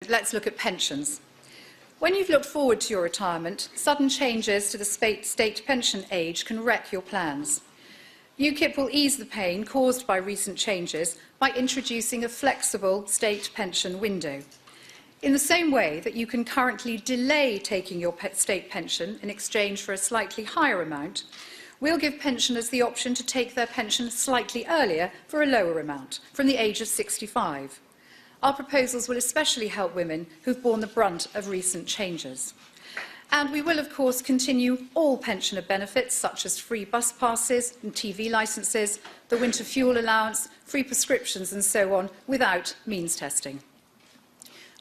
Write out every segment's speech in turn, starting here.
Let's look at pensions. When you've looked forward to your retirement, sudden changes to the state pension age can wreck your plans. UKIP will ease the pain caused by recent changes by introducing a flexible state pension window. In the same way that you can currently delay taking your state pension in exchange for a slightly higher amount, we'll give pensioners the option to take their pension slightly earlier for a lower amount, from the age of 65. Our proposals will especially help women who've borne the brunt of recent changes. And we will, of course, continue all pensioner benefits, such as free bus passes and TV licences, the winter fuel allowance, free prescriptions and so on, without means testing.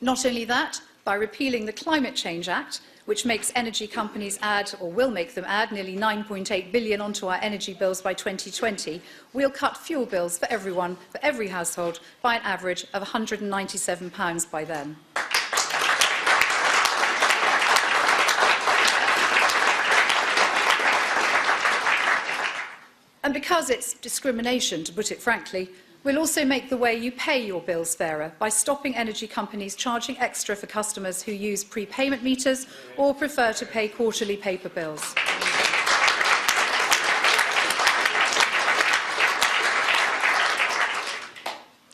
Not only that, by repealing the Climate Change Act, which makes energy companies add, or will make them add, nearly £9.8 billion onto our energy bills by 2020, we'll cut fuel bills for everyone, for every household, by an average of £197 by then. And because it's discrimination, to put it frankly, we'll also make the way you pay your bills fairer by stopping energy companies charging extra for customers who use prepayment meters or prefer to pay quarterly paper bills.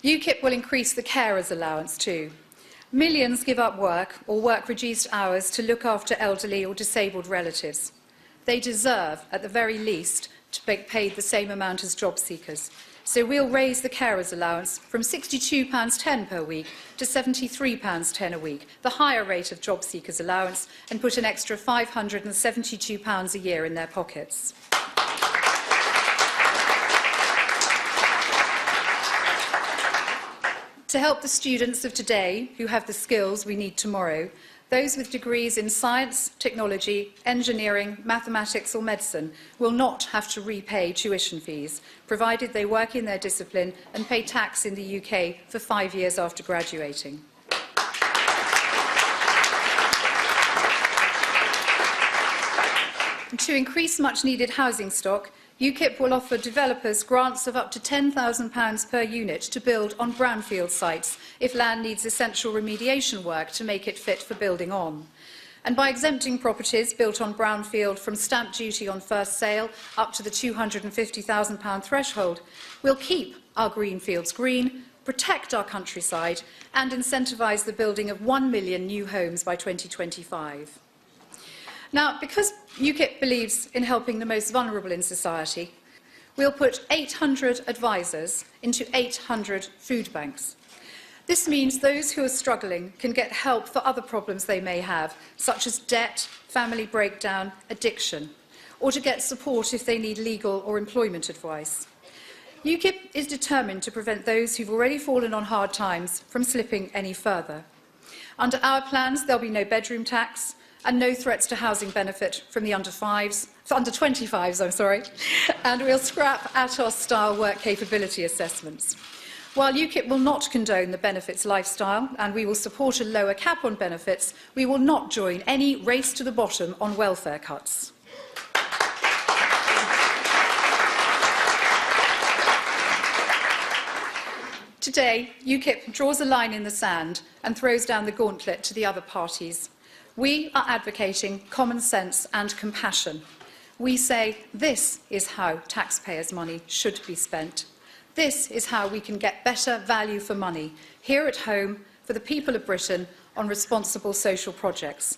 UKIP will increase the carers allowance too. Millions give up work or work reduced hours to look after elderly or disabled relatives. They deserve, at the very least, to be paid the same amount as job seekers. So we'll raise the carers allowance from £62.10 per week to £73.10 a week, the higher rate of job seekers allowance, and put an extra £572 a year in their pockets. To help the students of today who have the skills we need tomorrow, those with degrees in science, technology, engineering, mathematics or medicine will not have to repay tuition fees, provided they work in their discipline and pay tax in the UK for 5 years after graduating. To increase much-needed housing stock, UKIP will offer developers grants of up to £10,000 per unit to build on brownfield sites if land needs essential remediation work to make it fit for building on. And by exempting properties built on brownfield from stamp duty on first sale up to the £250,000 threshold, we'll keep our greenfields green, protect our countryside and incentivise the building of 1 million new homes by 2025. Now, because UKIP believes in helping the most vulnerable in society, we'll put 800 advisors into 800 food banks. This means those who are struggling can get help for other problems they may have, such as debt, family breakdown, addiction, or to get support if they need legal or employment advice. UKIP is determined to prevent those who've already fallen on hard times from slipping any further. Under our plans, there'll be no bedroom tax, and no threats to housing benefit from the under 25s, and we'll scrap Atos-style work capability assessments. While UKIP will not condone the benefits lifestyle and we will support a lower cap on benefits, we will not join any race to the bottom on welfare cuts. Today, UKIP draws a line in the sand and throws down the gauntlet to the other parties. We are advocating common sense and compassion. We say this is how taxpayers' money should be spent. This is how we can get better value for money here at home for the people of Britain on responsible social projects.